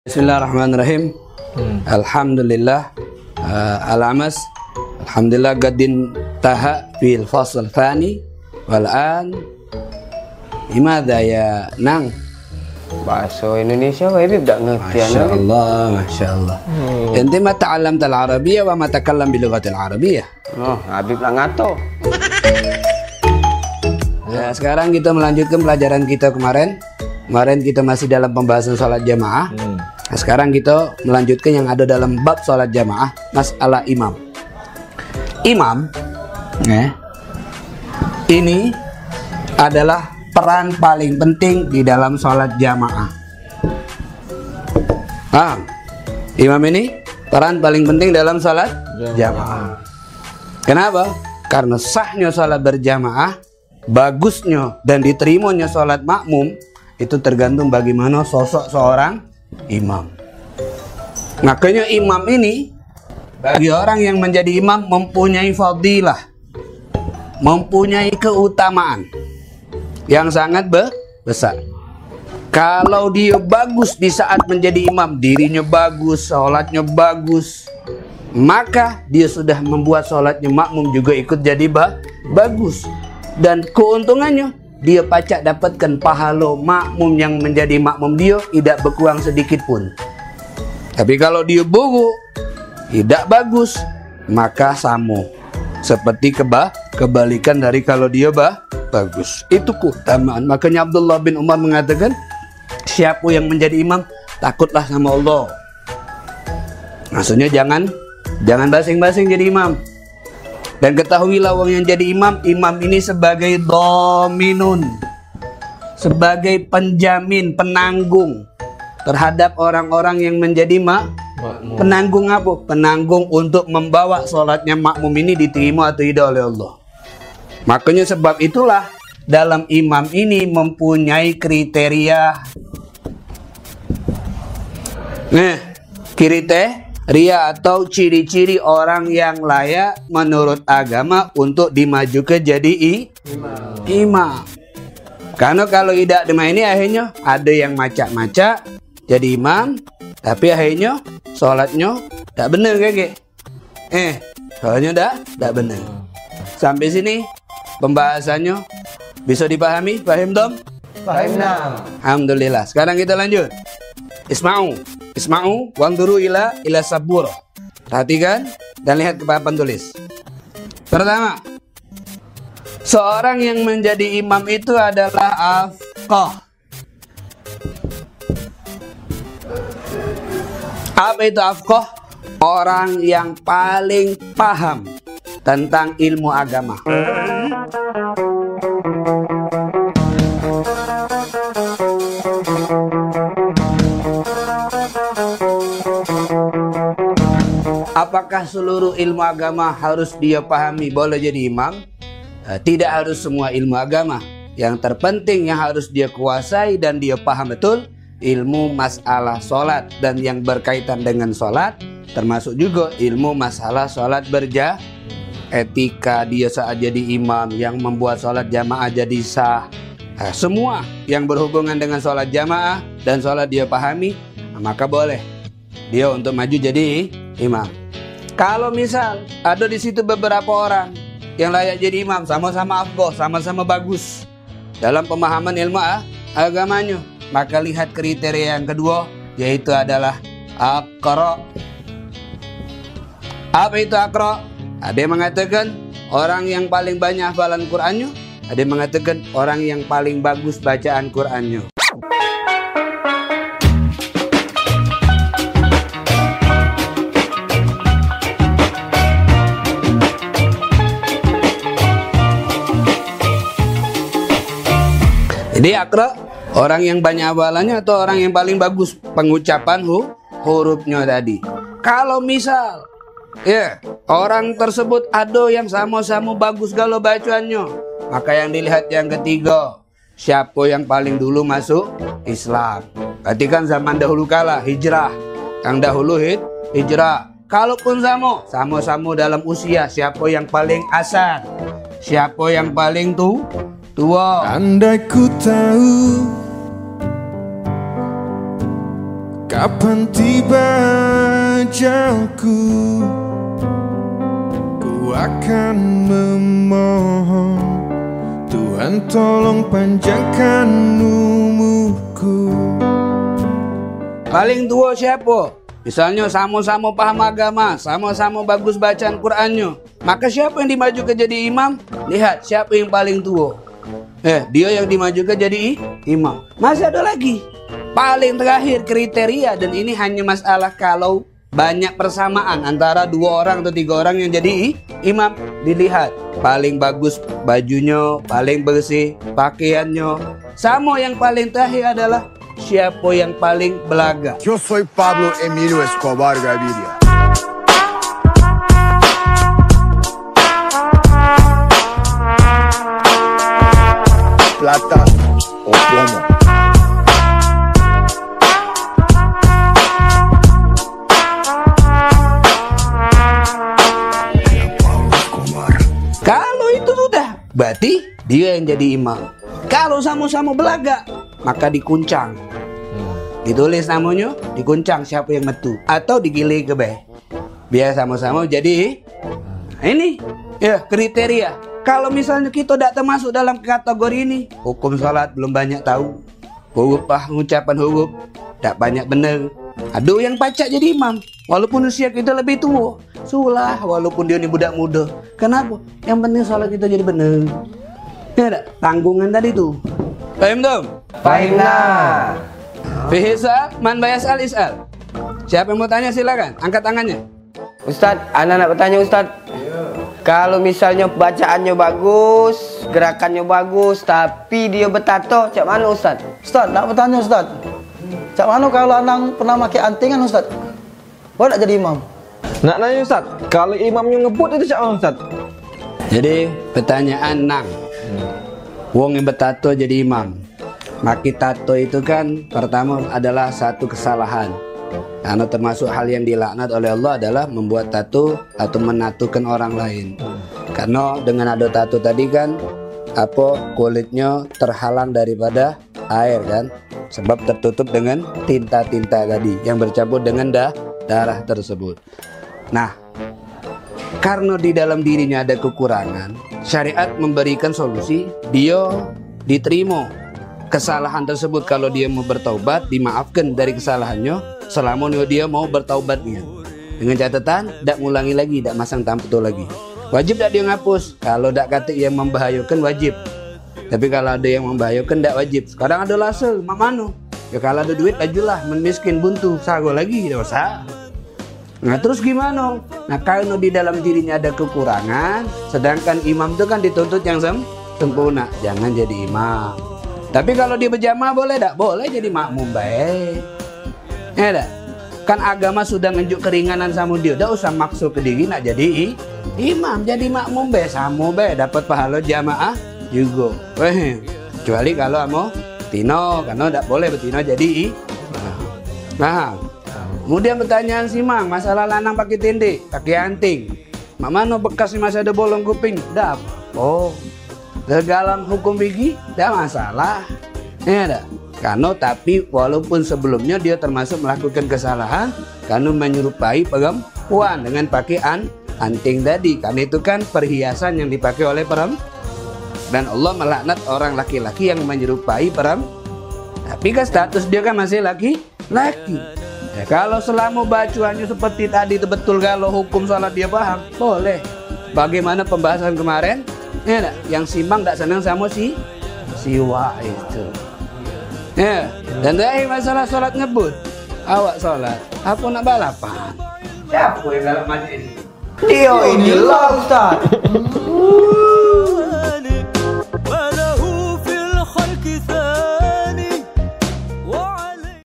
Bismillahirrahmanirrahim. Alhamdulillah. Al-amas. Alhamdulillah gadin taha fil fasl thani wal an limadha ya nang bahasa Indonesia Habib tak ngerti. Masya Allah. Ente ma ta'allamta al-Arabiyyah wa ma takallam bil lughati al-Arabiyyah. Oh, Habib lah ngato. Nah, sekarang kita melanjutkan pelajaran kita kemarin. Kemarin kita masih dalam pembahasan sholat jamaah. Nah, sekarang kita melanjutkan yang ada dalam bab sholat jamaah, masalah imam. Imam, ini adalah peran paling penting di dalam sholat jamaah. Imam ini peran paling penting dalam sholat jamaah. Kenapa? Karena sahnya sholat berjamaah, bagusnya dan diterimanya sholat makmum itu tergantung bagaimana sosok seorang imam. Makanya imam ini bagi orang yang menjadi imam mempunyai fadilah, mempunyai keutamaan yang sangat besar. Kalau dia bagus di saat menjadi imam, dirinya bagus, sholatnya bagus, maka dia sudah membuat sholatnya makmum juga ikut jadi bagus. Dan keuntungannya, dia pacak dapatkan pahala makmum yang menjadi makmum dia tidak berkurang sedikit pun. Tapi kalau dia buruk, tidak bagus, maka sama seperti kebalikan dari kalau dia bagus. Itu keutamaan. Makanya Abdullah bin Umar mengatakan, siapa yang menjadi imam, takutlah sama Allah. Maksudnya jangan basing-basing jadi imam. Dan ketahuilah orang yang jadi imam, imam ini sebagai dominun, sebagai penjamin, penanggung terhadap orang-orang yang menjadi penanggung apa? Penanggung untuk membawa sholatnya makmum ini diterima atau tidak oleh Allah. Makanya sebab itulah dalam imam ini mempunyai kriteria. Kriteria atau ciri-ciri orang yang layak menurut agama untuk dimajukan jadi imam. Karena kalau tidak dimaini akhirnya ada yang macak-macak jadi imam, tapi akhirnya sholatnya tak benar kakek. Sholatnya tak benar. Sampai sini pembahasannya bisa dipahami? Paham dong? Paham nam. Alhamdulillah. Sekarang kita lanjut. Isma'u wanzuru ila sabur. Perhatikan dan lihat ke papan tulis. Pertama, seorang yang menjadi imam itu adalah afqah. Apa itu afqah? Orang yang paling paham tentang ilmu agama. Apakah seluruh ilmu agama harus dia pahami boleh jadi imam? Tidak harus semua ilmu agama. Yang terpenting yang harus dia kuasai dan dia paham betul ilmu masalah sholat dan yang berkaitan dengan sholat, termasuk juga ilmu masalah sholat etika dia saat jadi imam yang membuat sholat jamaah jadi sah. Semua yang berhubungan dengan sholat jamaah dan sholat dia pahami, maka boleh dia untuk maju jadi imam. Kalau misal ada di situ beberapa orang yang layak jadi imam, sama-sama afqah, sama-sama bagus dalam pemahaman ilmu agamanya, maka lihat kriteria yang kedua, yaitu adalah aqra. Apa itu aqra? Ada yang mengatakan orang yang paling banyak hafalan Qur'annya, ada yang mengatakan orang yang paling bagus bacaan Qur'annya. Jadi aqra, orang yang banyak hafalannya atau orang yang paling bagus pengucapan hurufnya tadi. Kalau misal orang tersebut ada yang sama-sama bagus galau bacaannya, maka yang dilihat yang ketiga, siapa yang paling dulu masuk Islam. Berarti kan zaman dahulu kala hijrah, yang dahulu hijrah. Kalaupun sama-sama dalam usia, siapa yang paling asal, siapa yang paling tua. Andai ku tahu Kapan tiba ajalku, ku akan memohon Tuhan tolong panjangkan umurku. Paling tua siapa? Misalnya sama-sama paham agama, sama-sama bagus bacaan Qur'annya, maka siapa yang dimajukan jadi imam? Lihat siapa yang paling tua. Dia yang dimajukan jadi imam. Masih ada lagi. Paling terakhir kriteria, dan ini hanya masalah kalau banyak persamaan antara 2 orang atau 3 orang yang jadi imam. Dilihat paling bagus bajunya, paling bersih pakaiannya. Sama yang paling terakhir adalah siapa yang paling belaga. Yo soy Pablo Emilio Escobar Gaviria. Plata o plomo. Kalau itu sudah, berarti dia yang jadi imam. Kalau sama-sama belaga, maka dikuncang. Ditulis namanya, dikuncang siapa yang metu, atau digilih ke beh. Biar sama-sama jadi. Ini ya kriteria. Kalau misalnya kita tidak termasuk dalam kategori ini, hukum salat belum banyak tahu, huruf pengucapan huruf tidak banyak benar. Ada yang pacak jadi imam, walaupun usia kita lebih tua. Sulah, walaupun dia ini budak muda. Kenapa? Yang penting salat kita jadi benar. Ya ada tanggungan tadi tuh. Paham dong? Fahim nah. Fihisa, man bayasal is'al. Siapa yang mau tanya silakan, angkat tangannya. Ustadz, anak nak bertanya Ustadz. Kalau misalnya bacaannya bagus, gerakannya bagus, tapi dia bertato, cak mana Ustadz? Ustadz, nak bertanya Ustadz. Cak mana kalau anang pernah pakai antingan Ustadz? Boleh tak jadi imam? Nak nanya Ustaz, kalau imamnya ngebut itu cak mana Ustaz? Jadi pertanyaan nang, wong yang bertato jadi imam. Maki tato itu kan pertama adalah satu kesalahan. Karena termasuk hal yang dilaknat oleh Allah adalah membuat tato atau menatukan orang lain. Karena dengan ada tato tadi kan kulitnya terhalang daripada air kan, sebab tertutup dengan tinta-tinta tadi yang bercampur dengan darah tersebut. Nah, karena di dalam dirinya ada kekurangan, syariat memberikan solusi, dia diterima kesalahan tersebut. Kalau dia mau bertaubat, dimaafkan dari kesalahannya selama dia mau bertaubatnya. Dengan catatan, tidak ngulangi lagi, tidak masang tampil lagi. Wajib tidak dia ngapus. Kalau tidak kata yang membahayakan wajib. Tapi kalau ada yang membahayakan tidak wajib. Sekarang ada lasel, mak mano. Ya kalau ada duit ajulah, miskin buntu, sago lagi dosa. Nah terus gimana? Nah kalau di dalam dirinya ada kekurangan, sedangkan imam itu kan dituntut yang sempurna, jangan jadi imam. Tapi kalau dia berjamaah boleh tak? Boleh jadi makmum baik. Ya tak? Kan agama sudah nunjuk keringanan sama dia, tak usah maksud ke diri nak jadi imam, jadi makmum baik, sama baik, dapat pahala jamaah juga. Kecuali kalau mau tino, karena tak boleh bertino jadi nah. Kemudian pertanyaan Simang, masalah lanang pakai tende, pakai anting. Mak mana bekas masih ada bolong kuping? Dap. Oh, dalam hukum fikih tidak masalah. Ya ada. Karena tapi walaupun sebelumnya dia termasuk melakukan kesalahan, karena menyerupai perempuan dengan pakai anting tadi. Karena itu kan perhiasan yang dipakai oleh perempuan. Dan Allah melaknat orang laki-laki yang menyerupai perempuan. Tapi kan status dia kan masih laki-laki. Ya, kalau selama bacuannya seperti tadi itu betul, kalau hukum salat dia paham, boleh. Bagaimana pembahasan kemarin? Ya, yang Simang tidak senang sama siwa itu. Ya, dan terakhir masalah salat ngebut. Awak salat, aku nak balapan. Siapa yang dalam masjid? Dia inilah Ustaz.